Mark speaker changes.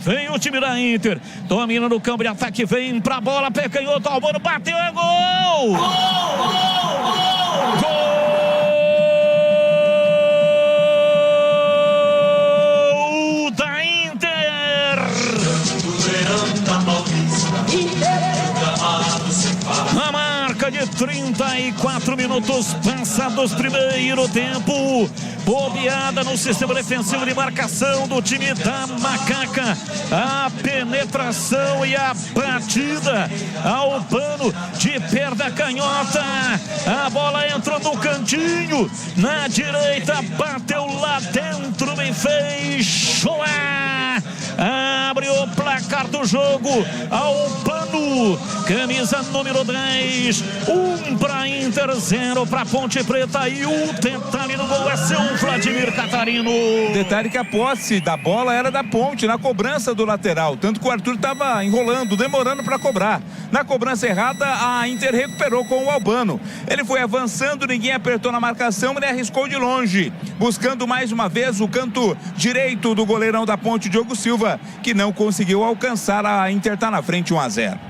Speaker 1: Vem o time da Inter, domina no campo de ataque, vem pra bola, pé canhoto, Albano bateu, é gol! Gol da Inter! A marca de 34 minutos passados primeiro tempo. Bobeada no sistema defensivo de marcação do time da Macaca. A penetração e a batida ao pano de perna canhota. A bola entrou no cantinho. Na direita, bateu lá dentro, bem fechou. Abre o placar do jogo ao pano. Camisa número 10. 1 para Inter, 0 para Ponte Preta. E o detalhe no gol é seu Vladimir Catarino.
Speaker 2: Detalhe que a posse da bola era da Ponte na cobrança do lateral. Tanto que o Arthur estava enrolando, demorando para cobrar. Na cobrança errada, a Inter recuperou com o Albano. Ele foi avançando, ninguém apertou na marcação, ele arriscou de longe. Buscando mais uma vez o canto direito do goleirão da Ponte, Diogo Silva, que não conseguiu alcançar. A Inter está na frente 1 a 0.